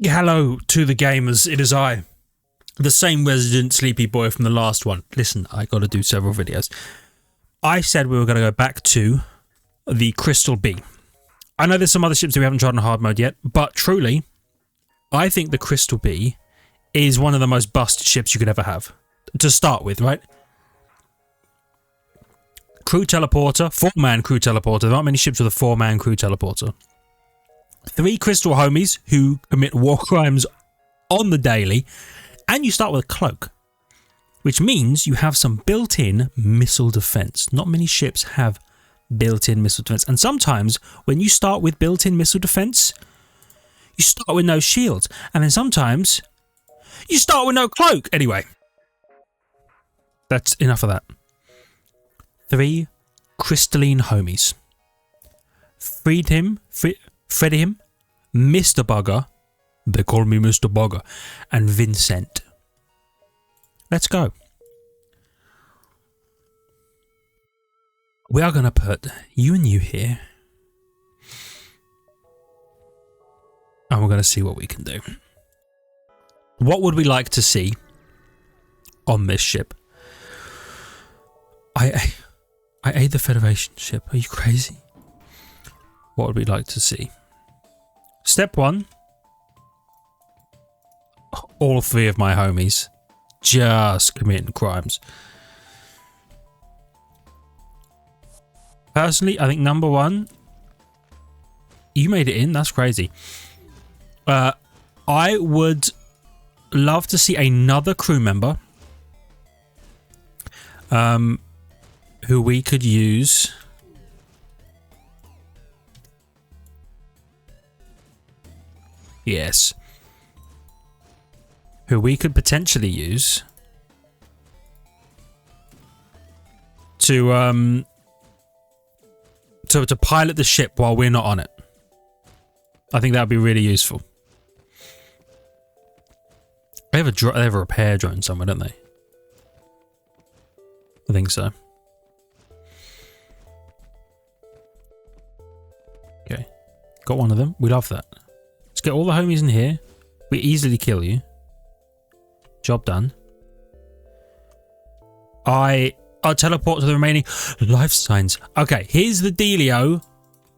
Hello to the gamers, it is I, the same resident sleepy boy from the last one. Listen, I got to do several videos. I said we were going to go back to the Crystal B. I know there's some other ships that we haven't tried on hard mode yet, but truly, I think the Crystal B is one of the most busted ships you could ever have. To start with, right? Crew teleporter, 4-man crew teleporter. There aren't many ships with a 4-man crew teleporter. 3 crystal homies who commit war crimes on the daily, and you start with a cloak, which means you have some built-in missile defense. Not many ships have built-in missile defense, and sometimes when you start with built-in missile defense, you start with no shields, and then sometimes you start with no cloak. Anyway, that's enough of that. 3 crystalline homies. Freddy him, Mr. Bugger, they call me Mr. Bugger, and Vincent. Let's go. We are going to put you and you here, and we're going to see what we can do. What would we like to see on this ship? I ate the Federation ship. Are you crazy? What would we like to see? Step 1. All 3 of my homies just committing crimes. Personally, I think number 1, you made it in. That's crazy. I would love to see another crew member who we could use. Yes. Who we could potentially use to pilot the ship while we're not on it. I think that would be really useful. They have a repair drone somewhere, don't they? I think so. Okay. Got one of them. We love that. Let's get all the homies in here. We easily kill you. Job done. I'll teleport to the remaining life signs. Okay, here's the dealio,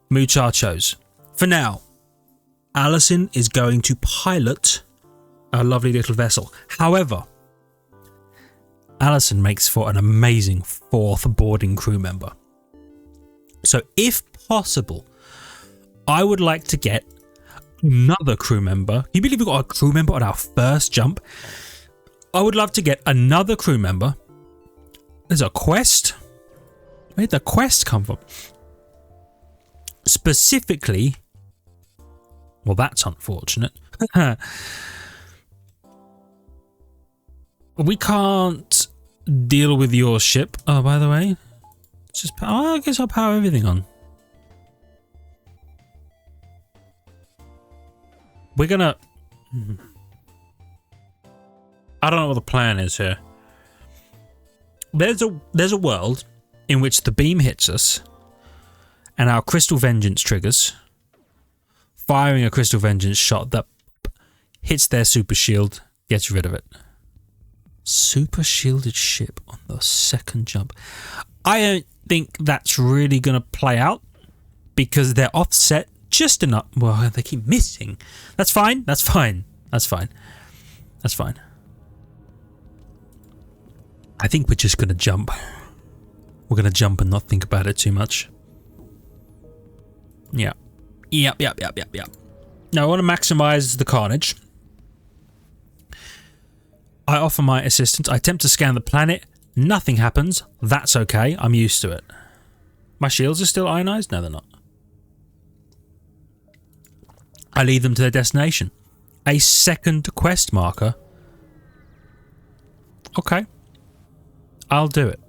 muchachos. For now, Allison is going to pilot our lovely little vessel. However, Allison makes for an amazing 4th boarding crew member. So if possible, I would like to get another crew member. Can you believe we got a crew member on our first jump? I would love to get another crew member. There's a quest. Where did the quest come from? Specifically, well, that's unfortunate. We can't deal with your ship. Oh, by the way, just I guess I'll power everything on. We're gonna. I don't know what the plan is here. There's a world in which the beam hits us, and our Crystal Vengeance triggers, firing a Crystal Vengeance shot that hits their super shield, gets rid of it. Super shielded ship on the second jump. I don't think that's really gonna play out because they're offset just enough. Well, they keep missing. That's fine. That's fine. That's fine. That's fine. I think we're just going to jump. We're going to jump and not think about it too much. Yeah. Yep. Now, I want to maximize the carnage. I offer my assistance. I attempt to scan the planet. Nothing happens. That's okay. I'm used to it. My shields are still ionized? No, they're not. I lead them to their destination. A second quest marker. Okay. I'll do it.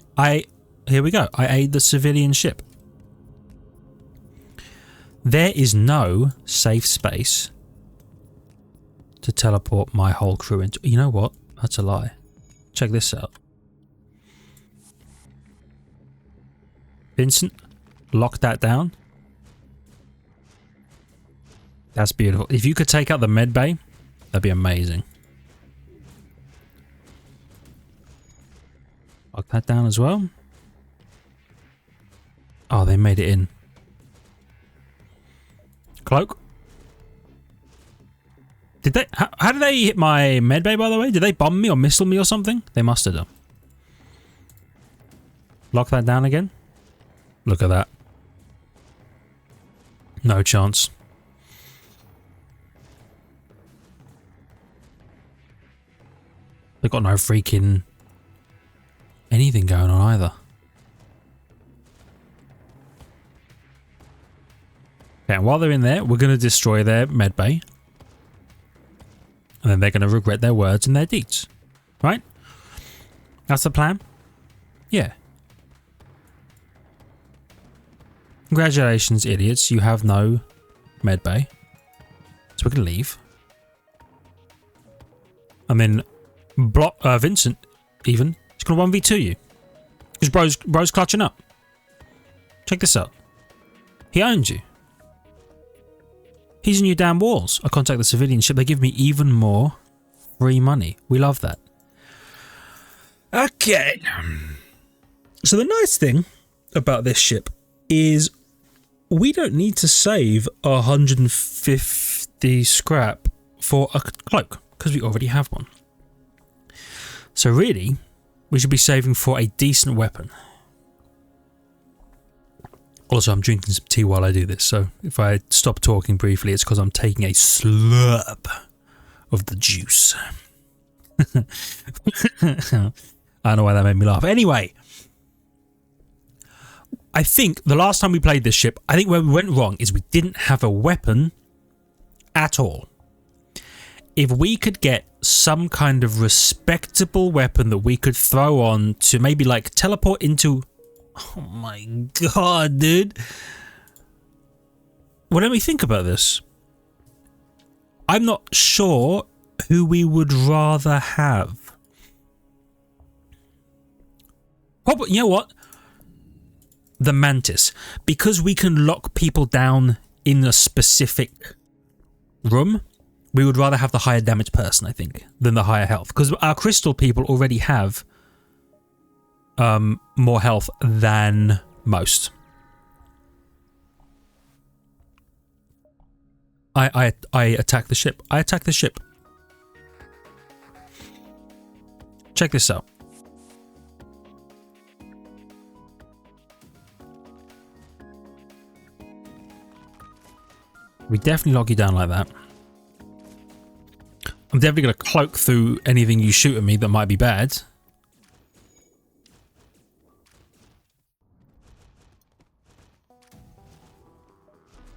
Here we go. I aid the civilian ship. There is no safe space to teleport my whole crew into. You know what? That's a lie. Check this out. Vincent, lock that down. That's beautiful. If you could take out the med bay, That'd be amazing. Lock that down as well. Oh, they made it in. Cloak. Did they? How did they hit my medbay, by the way? Did they bomb me or missile me or something? They must have done. Lock that down again. Look at that. No chance. They've got no freaking anything going on either. Okay, and while they're in there, we're going to destroy their medbay. And then they're going to regret their words and their deeds. Right? That's the plan? Yeah. Congratulations, idiots. You have no medbay. So we're going to leave. And then Vincent, even, he's going to 1v2 you. Because bro's clutching up. Check this out. He owns you. He's in your damn walls. I contact the civilian ship. They give me even more free money. We love that. Okay. So the nice thing about this ship is we don't need to save 150 scrap for a cloak because we already have one. So really, we should be saving for a decent weapon. Also, I'm drinking some tea while I do this, so if I stop talking briefly, it's because I'm taking a slurp of the juice. I don't know why that made me laugh. Anyway, I think the last time we played this ship, I think where we went wrong is we didn't have a weapon at all. If we could get some kind of respectable weapon that we could throw on to maybe like teleport into... Oh my god, dude. Well, let me think about this. I'm not sure who we would rather have. Probably, you know what? The Mantis. Because we can lock people down in a specific room, we would rather have the higher damage person, I think, than the higher health. Because our crystal people already have more health than most. I attack the ship. I attack the ship. Check this out. We definitely lock you down like that. I'm definitely going to cloak through anything you shoot at me that might be bad.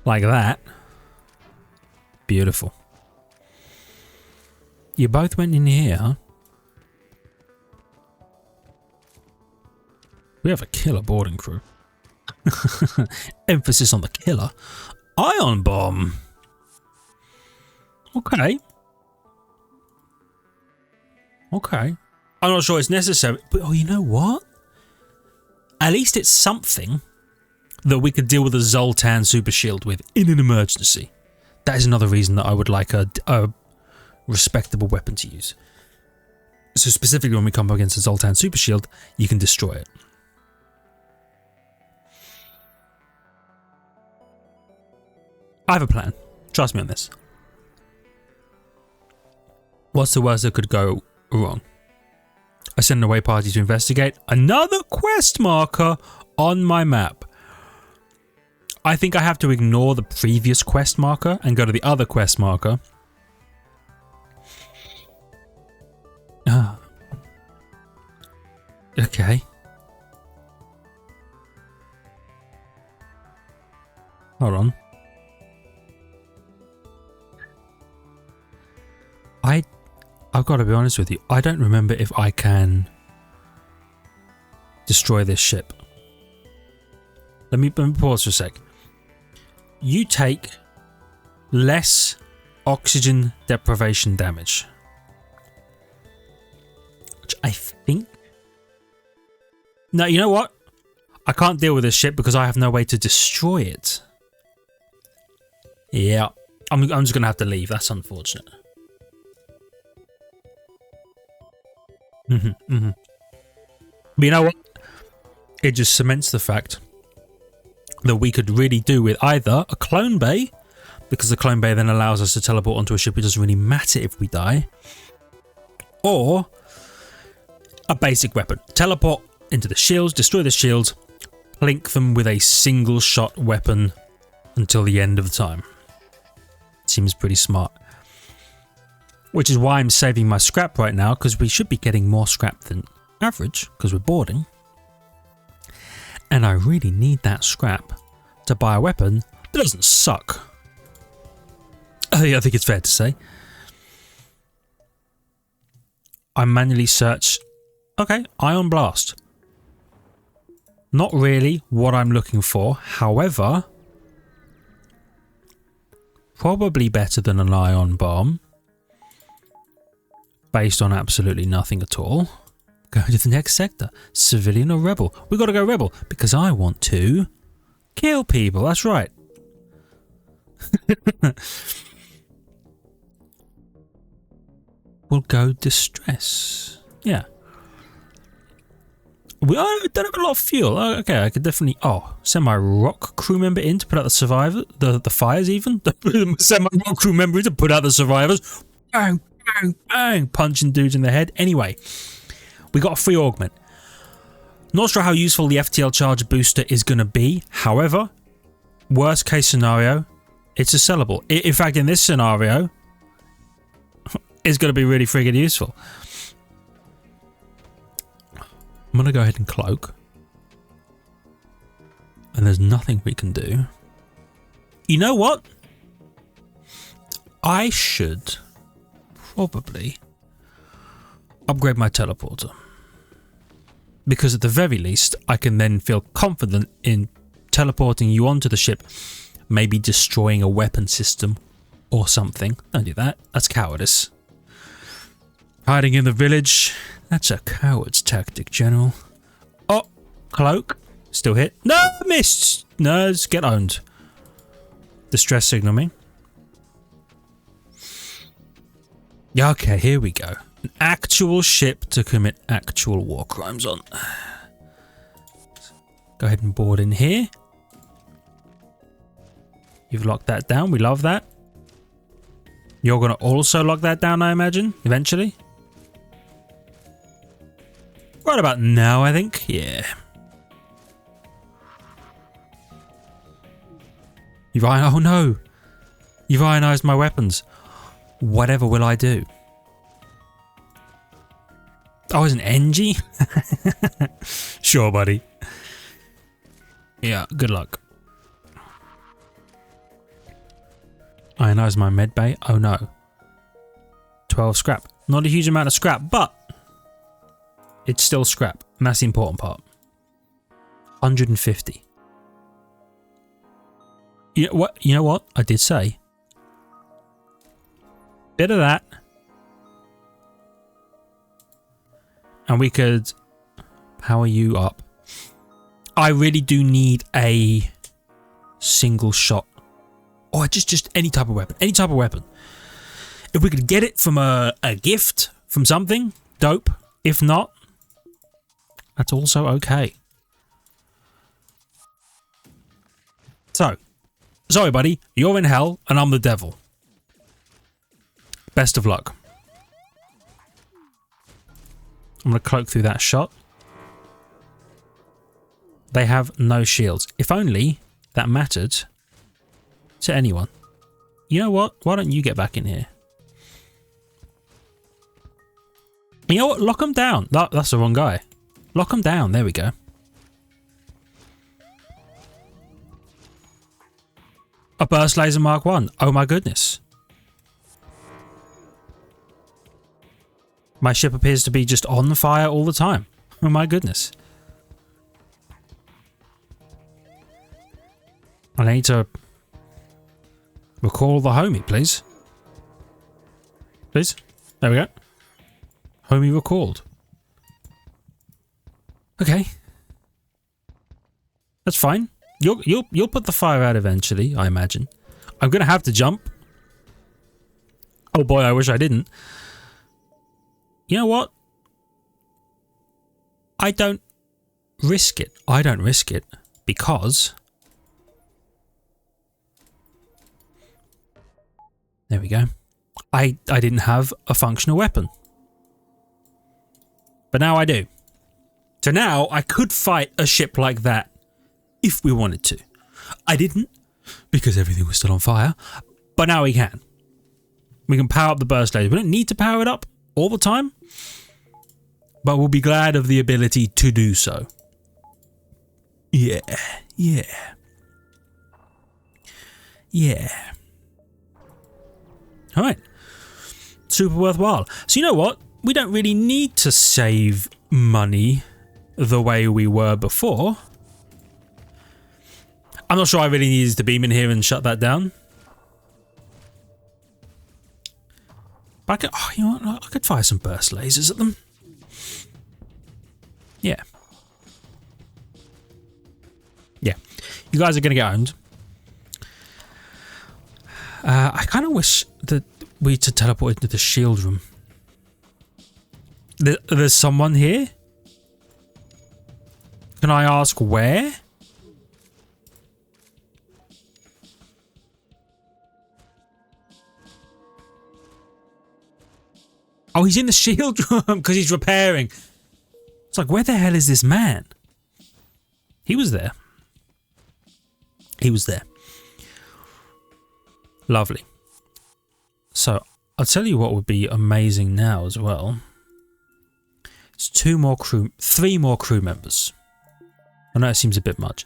Like that. Beautiful. You both went in here, huh? We have a killer boarding crew. Emphasis on the killer. Ion bomb. Okay. Okay. I'm not sure it's necessary, but oh, you know what? At least it's something that we could deal with a Zoltan super shield with in an emergency. That is another reason that I would like a respectable weapon to use. So specifically when we come up against a Zoltan super shield, you can destroy it. I have a plan. Trust me on this. What's the worst that could go wrong? I send an away party to investigate another quest marker on my map. I think I have to ignore the previous quest marker and go to the other quest marker. Ah. Okay. Hold on. I've got to be honest with you. I don't remember if I can destroy this ship. Let me pause for a sec. You take less oxygen deprivation damage. Which I think... No, you know what? I can't deal with this ship because I have no way to destroy it. Yeah. I'm just going to have to leave. That's unfortunate. But you know what? It just cements the fact that we could really do with either a clone bay, because the clone bay then allows us to teleport onto a ship. It doesn't really matter if we die. Or a basic weapon. Teleport into the shields, destroy the shields, link them with a single shot weapon until the end of the time. Seems pretty smart. Which is why I'm saving my scrap right now, because we should be getting more scrap than average, because we're boarding. And I really need that scrap to buy a weapon that doesn't suck. I think it's fair to say. I manually search. Okay, Ion Blast. Not really what I'm looking for. However, probably better than an Ion Bomb. Based on absolutely nothing at all. Go to the next sector. Civilian or Rebel? We got to go Rebel because I want to kill people. That's right. We'll go Distress. Yeah. We don't have a lot of fuel. Oh, okay, I could definitely... Oh, send my rock crew member in to put out the survivors. The fires even. Send my rock crew member in to put out the survivors. Bang, bang, bang. Punching dudes in the head. Anyway. We got a free augment. Not sure how useful the FTL charge booster is going to be. However, worst case scenario, it's a sellable. In fact, in this scenario, it's going to be really friggin' useful. I'm going to go ahead and cloak. And there's nothing we can do. You know what? I should probably upgrade my teleporter. Because at the very least, I can then feel confident in teleporting you onto the ship, maybe destroying a weapon system or something. Don't do that. That's cowardice. Hiding in the village. That's a coward's tactic, General. Oh, cloak. Still hit. No, missed. No, just get owned. Distress signal me. Yeah, okay, here we go. An actual ship to commit actual war crimes on. Go ahead and board in here. You've locked that down. We love that. You're going to also lock that down, I imagine, eventually. Right about now, I think. Yeah. Oh no. You've ionized my weapons. Whatever will I do? Oh, it's an NG? Sure, buddy. Yeah, good luck. Ionize my med bay. Oh no. 12 scrap. Not a huge amount of scrap, but it's still scrap. And that's the important part. 150. You know what? I did say. Bit of that. And we could power you up. I really do need a single shot. Or just any type of weapon. Any type of weapon. If we could get it from a gift, from something, dope. If not, that's also okay. So, sorry buddy, you're in hell and I'm the devil. Best of luck. I'm going to cloak through that shot. They have no shields. If only that mattered to anyone. You know what? Why don't you get back in here? You know what? Lock them down. That's the wrong guy. Lock them down. There we go. A burst laser Mark 1. Oh my goodness. My ship appears to be just on fire all the time. Oh my goodness. I need to recall the homie, please. Please. There we go. Homie recalled. Okay. That's fine. You'll put the fire out eventually, I imagine. I'm gonna have to jump. Oh boy, I wish I didn't. You know what? I don't risk it. I don't risk it because... There we go. I didn't have a functional weapon. But now I do. So now I could fight a ship like that if we wanted to. I didn't because everything was still on fire. But now we can. We can power up the burst laser. We don't need to power it up all the time. But we'll be glad of the ability to do so. Yeah. Yeah. Yeah. Alright. Super worthwhile. So you know what? We don't really need to save money the way we were before. I'm not sure I really needed to beam in here and shut that down. But I could, oh, you know what? I could fire some burst lasers at them. Yeah. Yeah. You guys are going to get owned. I kind of wish that we to teleport into the shield room. There's someone here? Can I ask where? Oh, he's in the shield room because he's repairing. It's like, where the hell is this man? He was there. He was there. Lovely. So, I'll tell you what would be amazing now as well. It's three more crew members. I know it seems a bit much.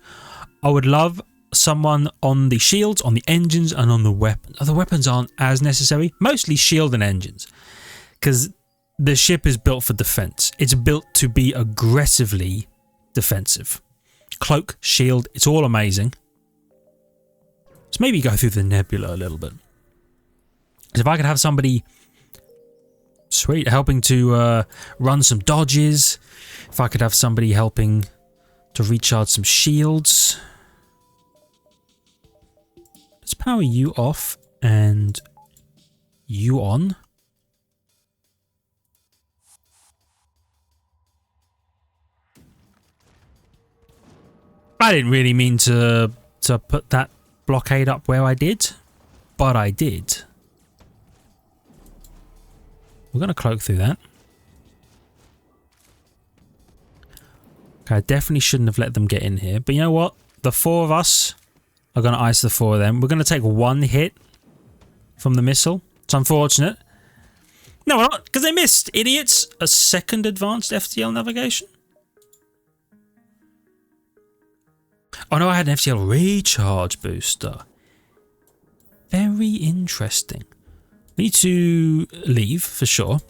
I would love someone on the shields, on the engines, and on the weapons. The weapons aren't as necessary. Mostly shield and engines. Because the ship is built for defense. It's built to be aggressively defensive. Cloak, shield, it's all amazing. So maybe go through the nebula a little bit. If I could have somebody sweet helping to run some dodges. If I could have somebody helping to recharge some shields. Let's power you off and you on. I didn't really mean to put that blockade up where I did, but I did. We're going to cloak through that. Okay, I definitely shouldn't have let them get in here, but you know what? The four of us are going to ice the four of them. We're going to take one hit from the missile. It's unfortunate. No, we're not, because they missed, idiots. A second advanced FTL navigation? Oh no, I had an FTL recharge booster. Very interesting. I need to leave for sure.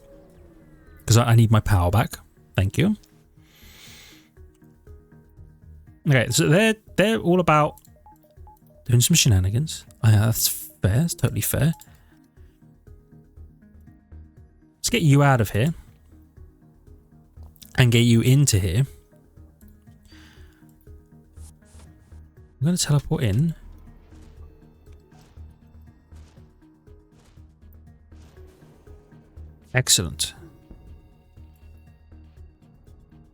Because I need my power back. Thank you. Okay, so they're all about doing some shenanigans. Oh, yeah, that's fair. It's totally fair. Let's get you out of here. And get you into here. I'm going to teleport in. Excellent.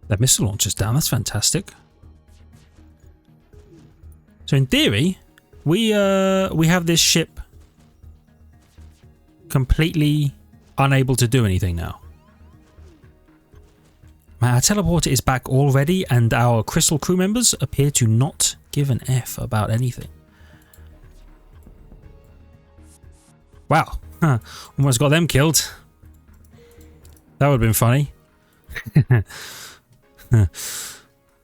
That missile launcher's down. That's fantastic. So in theory, we have this ship completely unable to do anything now. Our teleporter is back already, and our crystal crew members appear to not give an F about anything. Wow. Huh. Almost got them killed. That would have been funny. If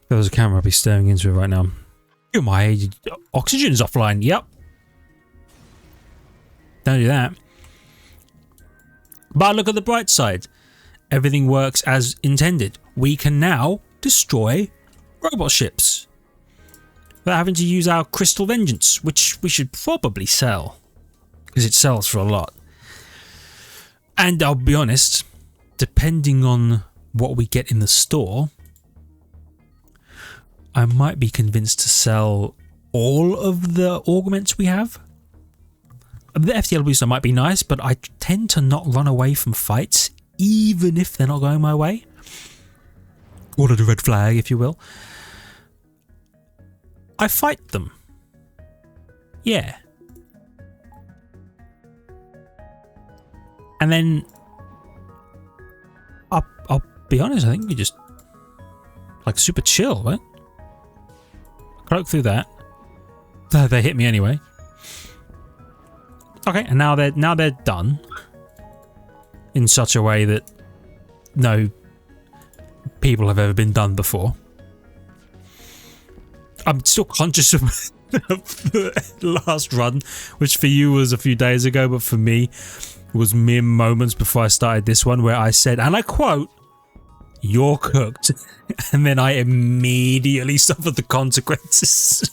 there was a camera, I'd be staring into it right now. Oh, my oxygen's offline. Yep. Don't do that. But look at the bright side. Everything works as intended. We can now destroy robot ships without having to use our crystal vengeance, which we should probably sell because it sells for a lot. And I'll be honest, depending on what we get in the store, I might be convinced to sell all of the augments we have. The FTL booster might be nice, but I tend to not run away from fights, even if they're not going my way. Ordered a red flag, if you will. I fight them. Yeah. And then I'll be honest, I think we just like super chill, right? Cloak through that. They hit me anyway. Okay, and now they're done in such a way that no people have ever been done before. I'm still conscious of the last run, which for you was a few days ago, but for me was mere moments before I started this one, where I said, and I quote, "You're cooked," and then I immediately suffered the consequences.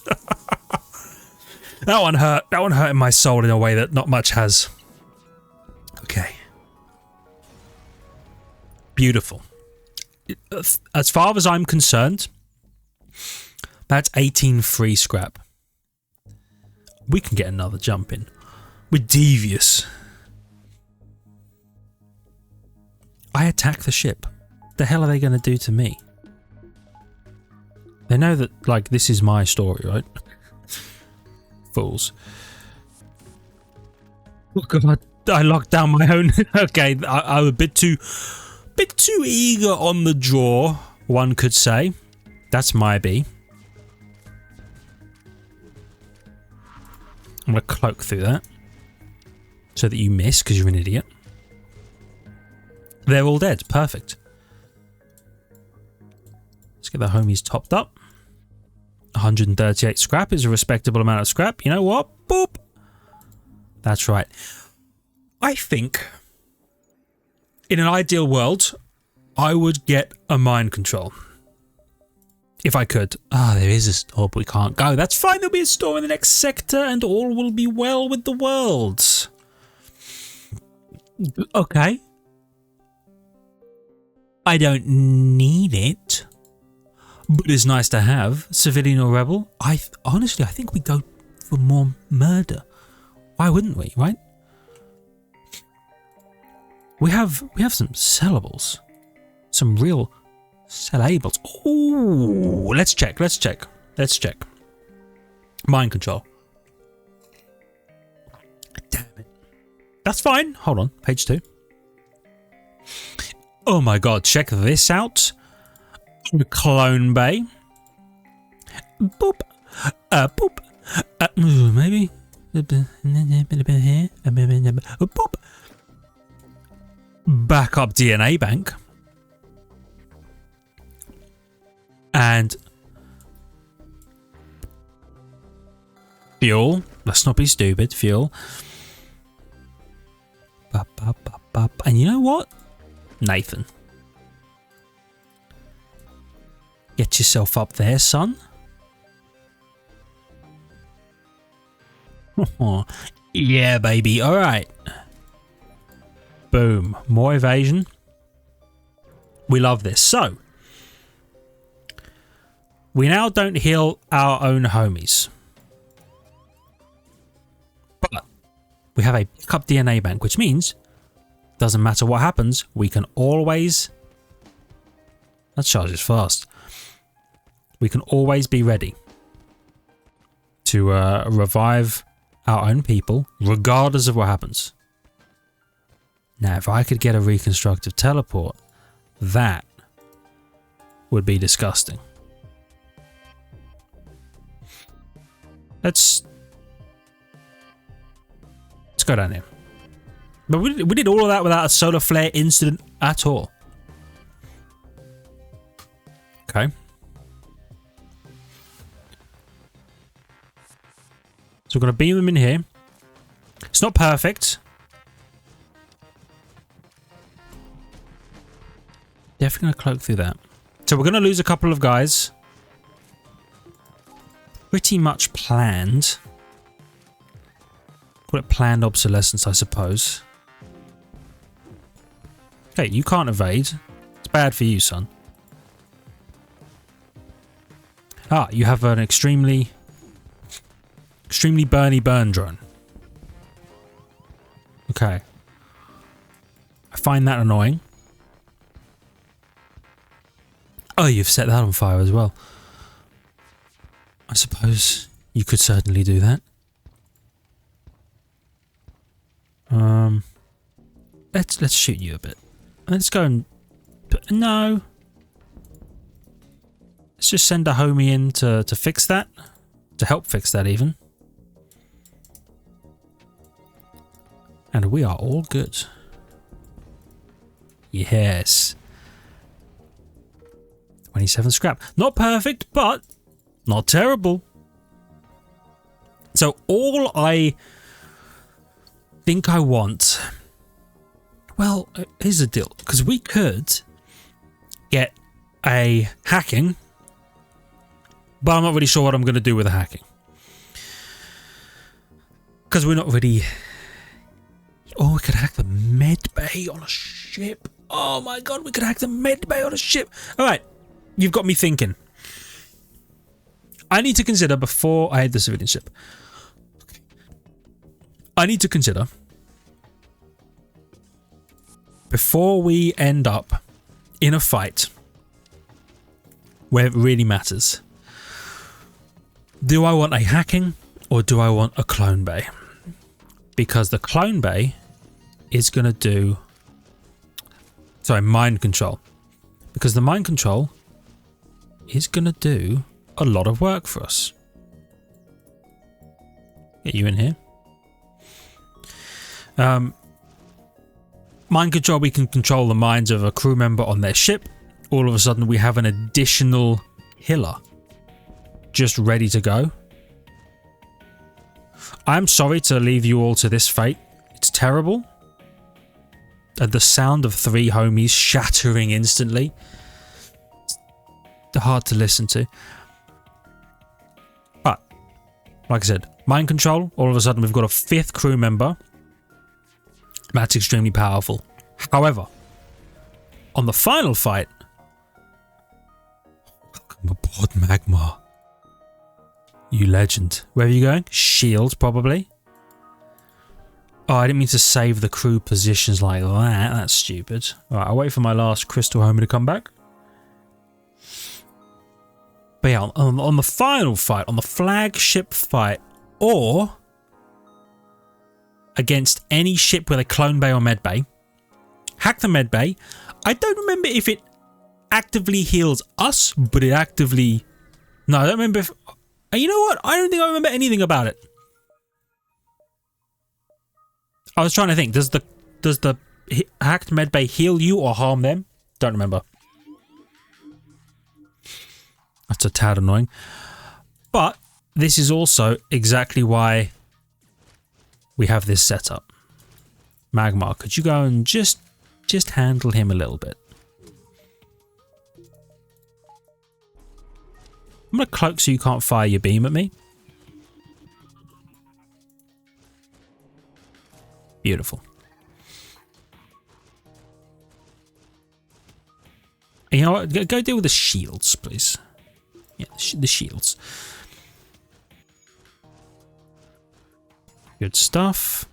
That one hurt. That one hurt in my soul in a way that not much has. Okay. Beautiful. As far as I'm concerned, that's 18 free scrap. We can get another jump in. We're devious. I attack the ship. The hell are they going to do to me? They know that, like, this is my story, right? Fools. Oh god, I locked down my own. Okay, I'm a bit too eager on the draw, one could say. That's my B. I'm gonna cloak through that so that you miss because you're an idiot. They're all dead. Perfect. Let's get the homies topped up. 138 scrap is a respectable amount of scrap. You know what? Boop. That's right. I think in an ideal world, I would get a mind control. If I could. Ah, there is a store, but we can't go. That's fine. There'll be a store in the next sector and all will be well with the world. Okay. I don't need it. But it's nice to have. Civilian or rebel. Honestly, I think we go for more murder. Why wouldn't we, right? We have some sellables. Some real sellables. Ooh, let's check. Mind control. Damn it. That's fine. Hold on. Page 2. Oh my god, check this out. Clone Bay. Boop. Boop. Maybe. A bit here. Boop. Backup DNA bank. And fuel. Let's not be stupid. Fuel. And you know what? Nathan. Get yourself up there, son. Yeah, baby. All right. Boom. More evasion. We love this. So, we now don't heal our own homies. But we have a backup DNA bank, which means doesn't matter what happens, we can always... That charges fast. We can always be ready to revive our own people, regardless of what happens. Now, if I could get a reconstructive teleport, that would be disgusting. Let's go down here. But we did all of that without a solar flare incident at all. Okay. So we're going to beam them in here. It's not perfect. Definitely going to cloak through that. So we're going to lose a couple of guys. Pretty much planned. Call it planned obsolescence, I suppose. Okay, you can't evade. It's bad for you, son. Ah, you have an extremely burny burn drone. Okay. I find that annoying. Oh, you've set that on fire as well. I suppose you could certainly do that. Let's shoot you a bit. Let's go and... No. Let's just send a homie in to fix that. To help fix that even. And we are all good. Yes. 27 scrap. Not perfect, but not terrible. So all I think I want... Well, here's the deal. Because we could get a hacking, but I'm not really sure what I'm going to do with the hacking. Because we're not really... Oh, we could hack the med bay on a ship. Oh my god, we could hack the med bay on a ship. Alright, you've got me thinking. I need to consider before I head the civilian ship. I need to consider before we end up in a fight where it really matters. Do I want a hacking or do I want a clone bay? Because the clone bay is going to do... Sorry, mind control. Because the mind control is going to do a lot of work for us. Get you in here. Mind control, we can control the minds of a crew member on their ship. All of a sudden we have an additional killer just ready to go. I'm sorry to leave you all to this fate. It's terrible. At the sound of 3 homies shattering instantly. It's hard to listen to. But, like I said, mind control, all of a sudden we've got a 5th crew member. That's extremely powerful. However, on the final fight... Welcome aboard, Magma. You legend. Where are you going? Shield, probably. Oh, I didn't mean to save the crew positions like that. That's stupid. Alright, I'll wait for my last crystal homie to come back. But yeah, on the final fight, on the flagship fight, or against any ship with a clone bay or med bay, hack the med bay. I don't remember if it actively heals us, but it actively... No, I don't remember if... You know what? I don't think I remember anything about it. I was trying to think. Does the hacked medbay heal you or harm them? Don't remember. That's a tad annoying. But this is also exactly why we have this setup. Magma, could you go and just handle him a little bit? I'm going to cloak so you can't fire your beam at me. Beautiful. You know what? Go deal with the shields, please. Yeah, the shields. Good stuff.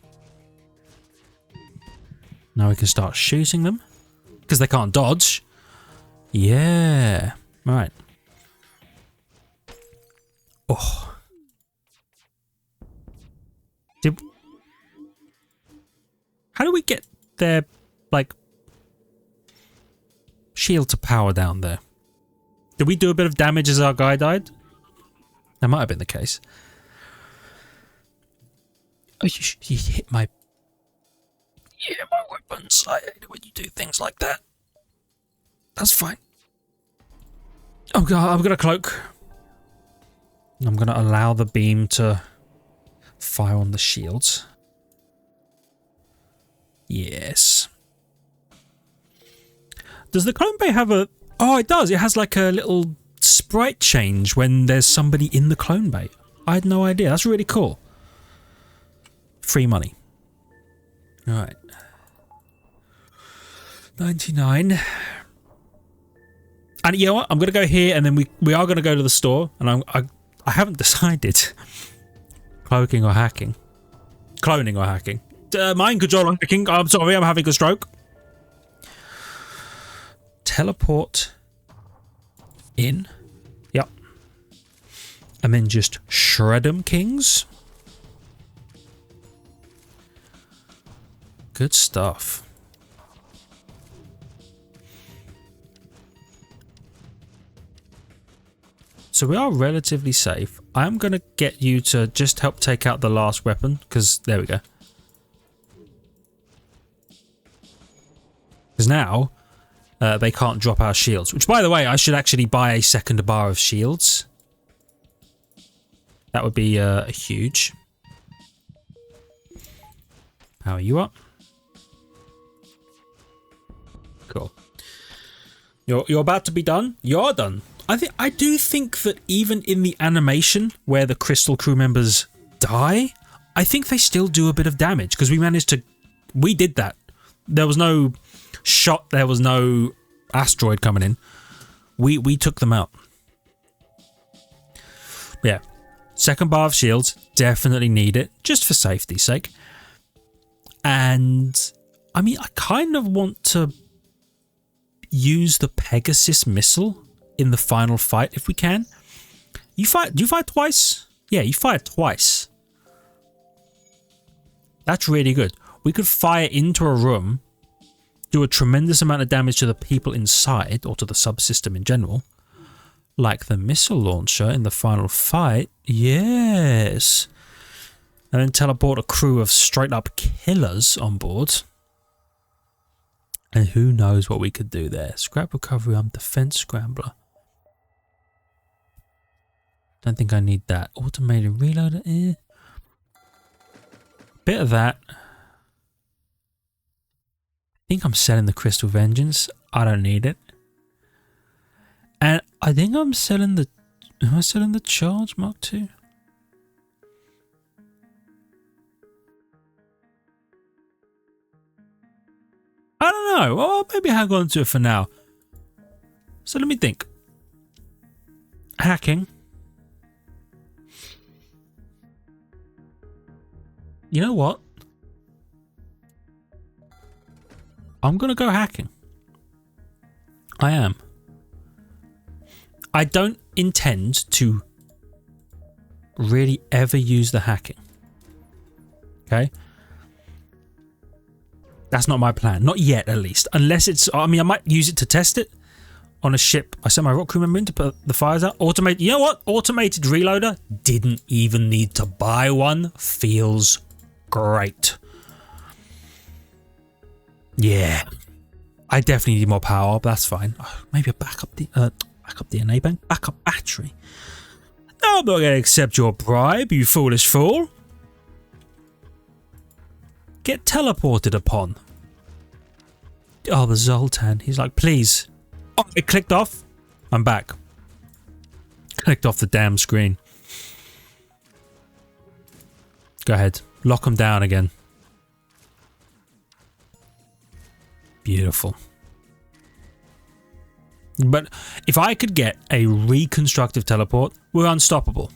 Now we can start shooting them. Because they can't dodge. Yeah. Right. Oh. How do we get their, like, shield to power down there? Did we do a bit of damage as our guy died? That might have been the case. Oh, you hit my... Yeah, my weapons. I hate it when you do things like that. That's fine. I'm gonna cloak. I'm gonna allow the beam to fire on the shields. Yes. Does the clone bay have a... Oh, it does. It has like a little sprite change when there's somebody in the clone bay. I had no idea. That's really cool. Free money. Alright. 99. And you know what? I'm going to go here and then we are going to go to the store. And I haven't decided. Cloaking or hacking. Cloning or hacking. Mind control or hacking. I'm sorry, I'm having a stroke. Teleport in. Yep. And then just shred 'em, kings. Good stuff. So we are relatively safe. I'm going to get you to just help take out the last weapon, because there we go. Because now they can't drop our shields, which, by the way, I should actually buy a second bar of shields. That would be huge. Power you up. Cool. You're about to be done? You're done. I do think that even in the animation where the Crystal crew members die, I think they still do a bit of damage because we did that. There was no shot, there was no asteroid coming in. We took them out. Yeah. Second bar of shields, definitely need it, just for safety's sake. And I mean, I kind of want to use the Pegasus missile in the final fight if we can. Do you fight twice? Yeah, you fire twice. That's really good. We could fire into a room, do a tremendous amount of damage to the people inside, or to the subsystem in general, like the missile launcher in the final fight. Yes. And then teleport a crew of straight up killers on board. And who knows what we could do there. Scrap recovery arm, defense scrambler. Don't think I need that. Automated reloader. Bit of that. I think I'm selling the Crystal Vengeance. I don't need it. And I think I'm selling the... Am I selling the Charge Mark II? I don't know. Well, maybe hang on to it for now. So let me think. Hacking. You know what? I'm going to go hacking. I am. I don't intend to really ever use the hacking. Okay? That's not my plan. Not yet, at least. Unless it's... I mean, I might use it to test it on a ship. I sent my rock crew member in to put the fires out. Automate... You know what? Automated reloader. Didn't even need to buy one. Feels great. Yeah. I definitely need more power, but that's fine. Maybe a backup DNA bank? Backup battery? No, I'm not going to accept your bribe, you foolish fool. Get teleported upon. Oh, the Zoltan. He's like, please. Oh, it clicked off. I'm back. Clicked off the damn screen. Go ahead. Lock him down again. Beautiful. But if I could get a reconstructive teleport, we're unstoppable.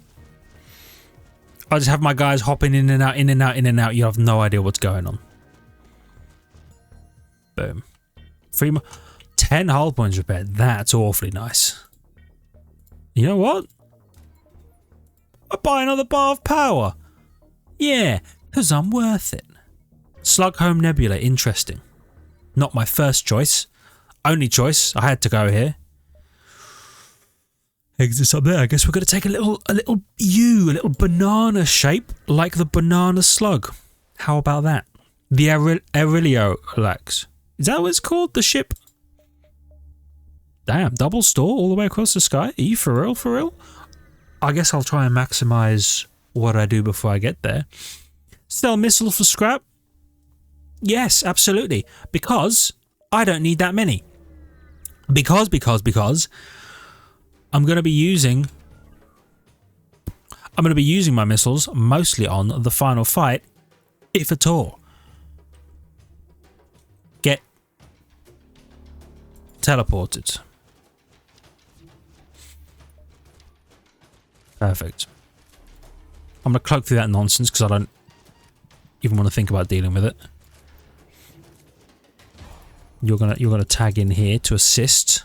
I just have my guys hopping in and out, in and out, in and out. You have no idea what's going on. Boom. 10 hull points repaired. That's awfully nice. You know what? I buy another bar of power. Yeah, because I'm worth it. Slug Home Nebula. Interesting. Not my first choice. Only choice. I had to go here. Exits up there. I guess we're going to take a little banana shape like the banana slug. How about that? The Aurelio Relax. Is that what it's called? The ship? Damn, double store all the way across the sky? Are you for real? For real? I guess I'll try and maximize what I do before I get there. Sell missile for scrap? Yes, absolutely. Because I don't need that many. Because I'm going to be using my missiles mostly on the final fight, if at all. Get teleported. Perfect. I'm going to cloak through that nonsense because I don't even want to think about dealing with it. You're gonna tag in here to assist.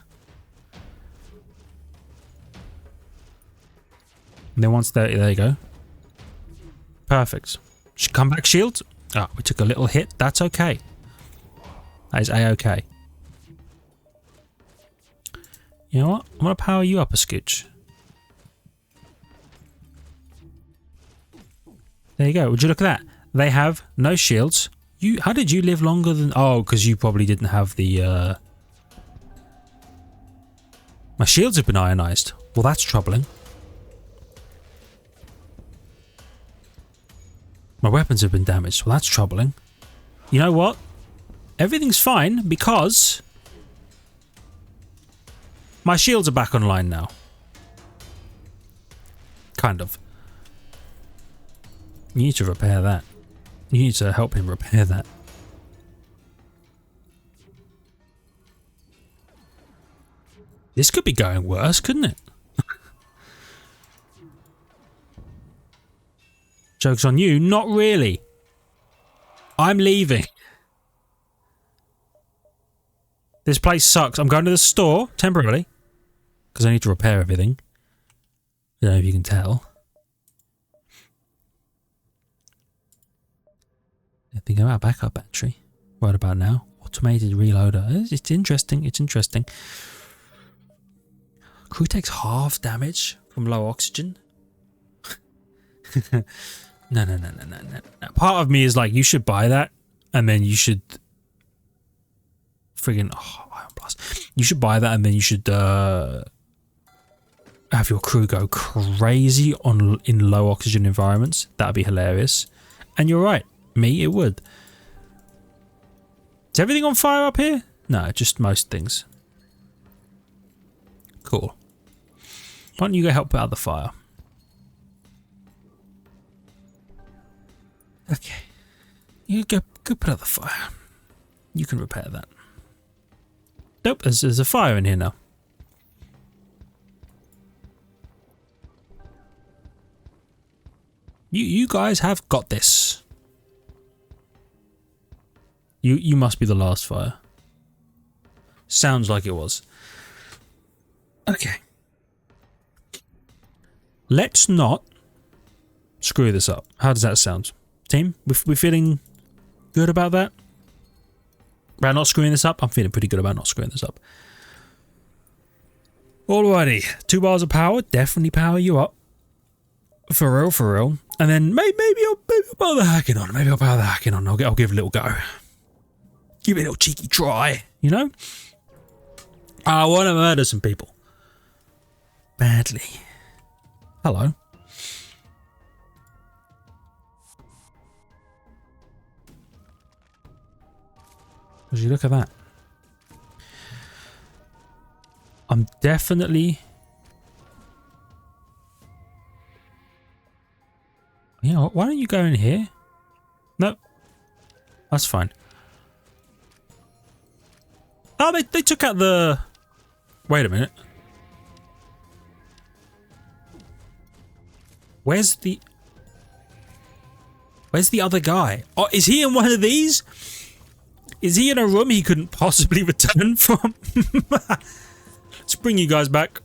And then once there you go. Perfect. Come back, shield. Ah, we took a little hit. That's okay. That is a-okay. You know what? I'm going to power you up a scooch. There you go. Would you look at that? They have no shields. How did you live longer than... Oh, because you probably didn't have the... My shields have been ionized. Well, that's troubling. My weapons have been damaged. Well, that's troubling. You know what? Everything's fine because... my shields are back online now. Kind of. You need to repair that. You need to help him repair that. This could be going worse, couldn't it? Joke's on you. Not really. I'm leaving. This place sucks. I'm going to the store temporarily because I need to repair everything. I don't know if you can tell. Think about backup battery. Right about now. Automated reloader. It's interesting. It's interesting. Crew takes half damage from low oxygen. No. Part of me is like, you should buy that, and then you should friggin' Iron Blast. You should buy that, and then you should have your crew go crazy in low oxygen environments. That'd be hilarious. And you're right. Me, it would. Is everything on fire up here? No, just most things. Cool. Why don't you go help put out the fire? Okay. You go put out the fire. You can repair that. Nope, there's a fire in here now. You guys have got this. You must be the last fire. Sounds like it was. Okay. Let's not screw this up. How does that sound? Team, we're feeling good about that? About not screwing this up? I'm feeling pretty good about not screwing this up. Alrighty. 2 bars of power. Definitely power you up. For real, for real. And then maybe I'll power the hacking on. Maybe I'll power the hacking on. I'll give it a little go. Give it a little cheeky try, you know? I want to murder some people. Badly. Hello. Would you look at that? I'm definitely... Yeah, why don't you go in here? No. That's fine. Oh, they took out the... Wait a minute. Where's the other guy? Oh, is he in one of these? Is he in a room he couldn't possibly return from? Let's bring you guys back.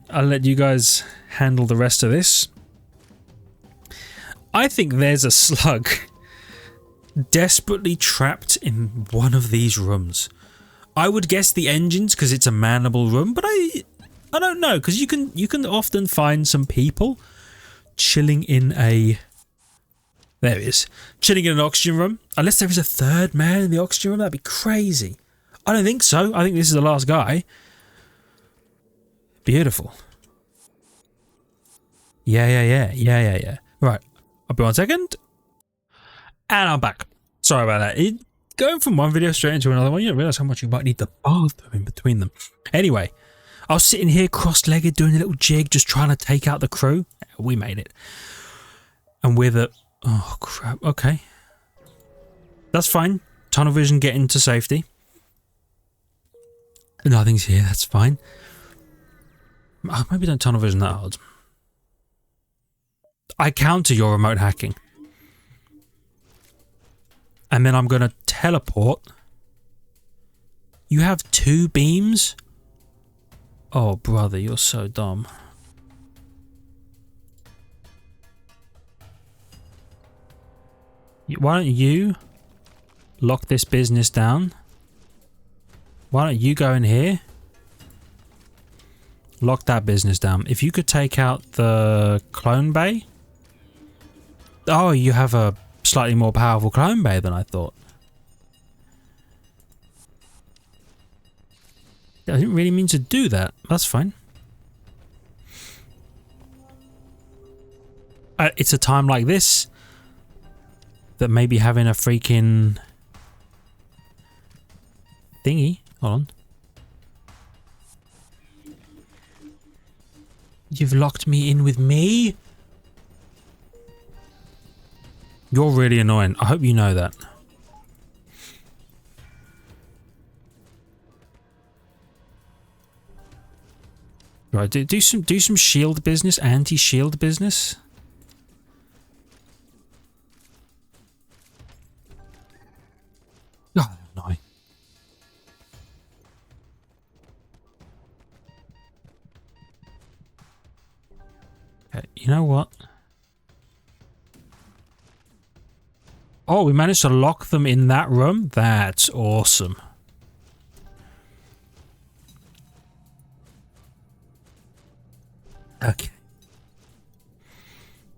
I'll let you guys handle the rest of this. I think there's a slug desperately trapped in one of these rooms. I would guess the engines because it's a manable room, but I don't know, because you can often find some people chilling in a... There it is. Chilling in an oxygen room. Unless there is a third man in the oxygen room, that'd be crazy. I don't think so. I think this is the last guy. Beautiful. Yeah. Right. I'll be 1 second. And I'm back. Sorry about that. Going from one video straight into another one, you don't realise how much you might need the bathroom in between them. Anyway, I was sitting here cross-legged doing a little jig, just trying to take out the crew. We made it. And with a... Oh, crap. Okay. That's fine. Tunnel vision, get into safety. Nothing's here. That's fine. Oh, maybe don't tunnel vision that hard. I counter your remote hacking. And then I'm going to teleport. You have 2 beams? Oh, brother, you're so dumb. Why don't you lock this business down? Why don't you go in here? Lock that business down. If you could take out the clone bay. Oh, you have a slightly more powerful clone bay than I thought. I didn't really mean to do that. That's fine. It's a time like this that maybe having a freaking thingy. Hold on. You've locked me in with me? You're really annoying. I hope you know that. Right, do some shield business, anti-shield business. Oh, no. Okay, you know what? Oh, we managed to lock them in that room? That's awesome. Okay.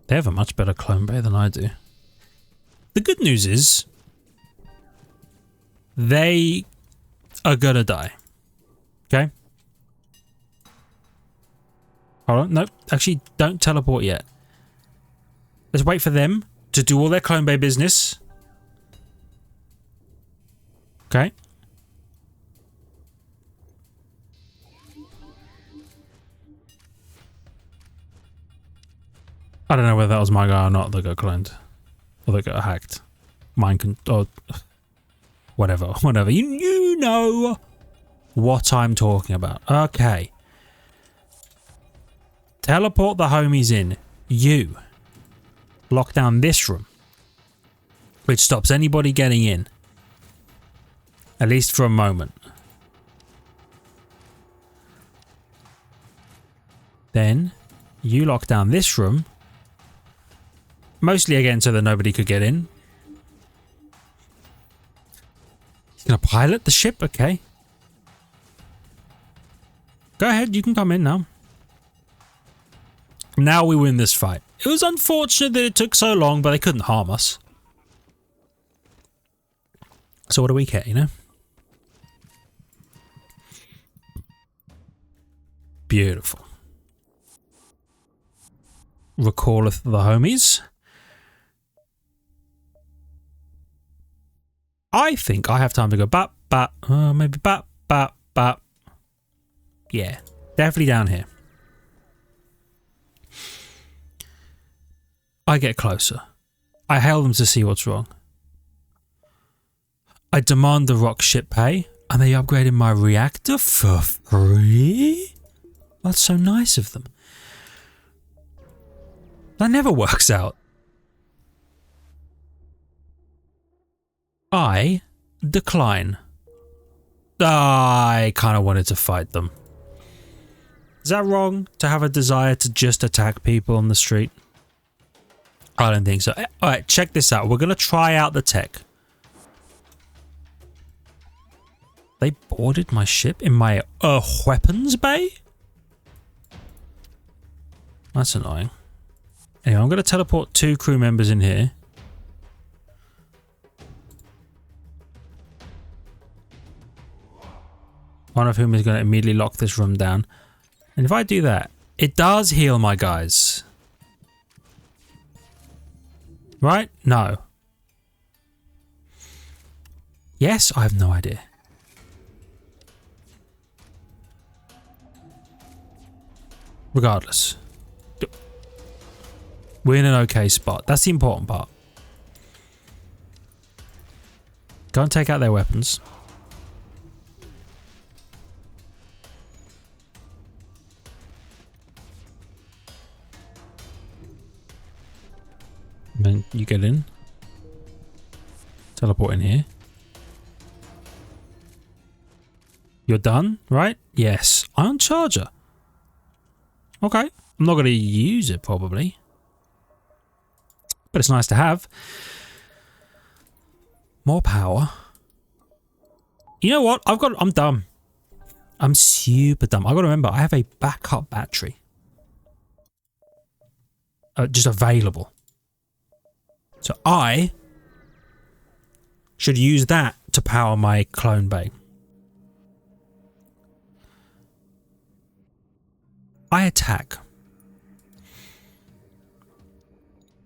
They have a much better clone bay than I do. The good news is they are gonna die. Okay? Hold on. Nope. Actually, don't teleport yet. Let's wait for them to do all their clone bay business. Okay. I don't know whether that was my guy or not that got cloned. Or that got hacked. Or whatever. Whatever. You know what I'm talking about. Okay. Teleport the homies in. You. Lock down this room. Which stops anybody getting in. At least for a moment. Then you lock down this room. Mostly again so that nobody could get in. He's gonna pilot the ship? Okay. Go ahead, you can come in now. Now we win this fight. It was unfortunate that it took so long, but they couldn't harm us. So what do we care, you know? Beautiful. Recalleth the homies. I think I have time to go bap, bap, maybe bap, bap, bap. Yeah, definitely down here. I get closer. I hail them to see what's wrong. I demand the rock ship pay, and they upgraded my reactor for free? That's so nice of them. That never works out. I decline. I kind of wanted to fight them. Is that wrong to have a desire to just attack people on the street? I don't think so. Alright, check this out. We're going to try out the tech. They boarded my ship in my weapons bay? That's annoying. Anyway, I'm going to teleport 2 crew members in here. One of whom is going to immediately lock this room down. And if I do that, it does heal my guys. Right? No. Yes? I have no idea. Regardless. We're in an okay spot. That's the important part. Go and take out their weapons. And then you get in. Teleport in here. You're done, right? Yes. Ion charger. Okay. I'm not going to use it probably. But it's nice to have. More power. You know what? I'm dumb. I'm super dumb. I've got to remember, I have a backup battery. Just available. So I should use that to power my clone bay. I attack.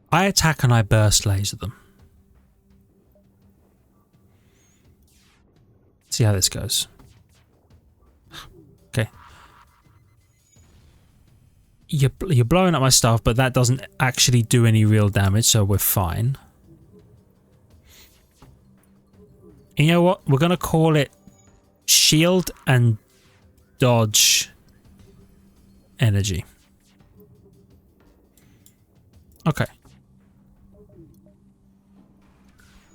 I attack and I burst laser them. See how this goes. Okay. You're blowing up my stuff, but that doesn't actually do any real damage, so we're fine. And you know what? We're going to call it shield and dodge energy. Okay.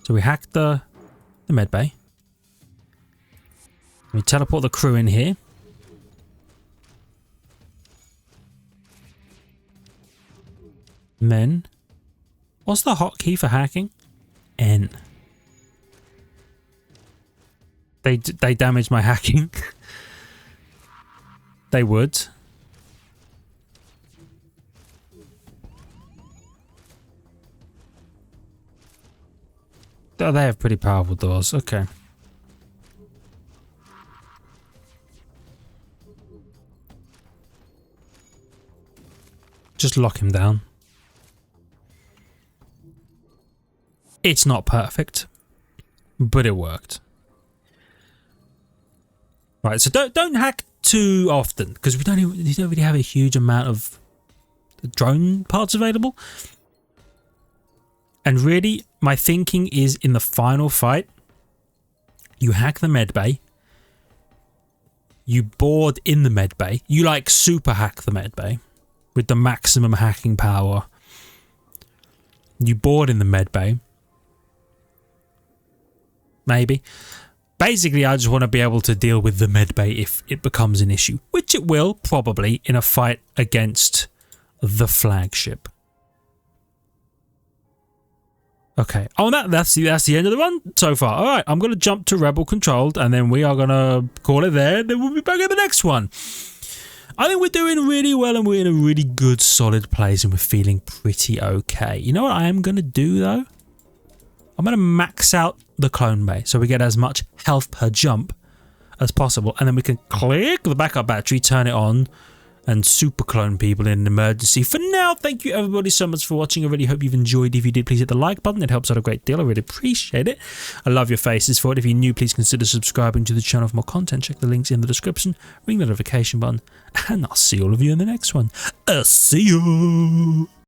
So we hacked the med bay. We teleport the crew in here. Men. What's the hotkey for hacking? N. They damaged my hacking. They would. Oh, they have pretty powerful doors. Okay. Just lock him down. It's not perfect, but it worked. Right, so don't hack too often because we don't really have a huge amount of drone parts available. And really, my thinking is in the final fight, you hack the med bay, you board in the med bay, you like super hack the med bay with the maximum hacking power. You board in the med bay. Maybe. Basically, I just want to be able to deal with the med bay if it becomes an issue, which it will probably in a fight against the flagship. Okay. Oh, that's the end of the run so far. All right, I'm going to jump to Rebel Controlled, and then we are going to call it there. Then we'll be back in the next one. I think we're doing really well, and we're in a really good, solid place, and we're feeling pretty okay. You know what I am going to do, though? I'm going to max out the clone bay so we get as much health per jump as possible, and then we can click the backup battery, turn it on, and super clone people in an emergency. For now, thank you everybody so much for watching. I really hope you've enjoyed. If you did, please hit the like button. It helps out a great deal. I really appreciate it. I love your faces for it. If you're new, please consider subscribing to the channel for more content. Check the links in the description. Ring the notification button. And I'll see all of you in the next one. See you.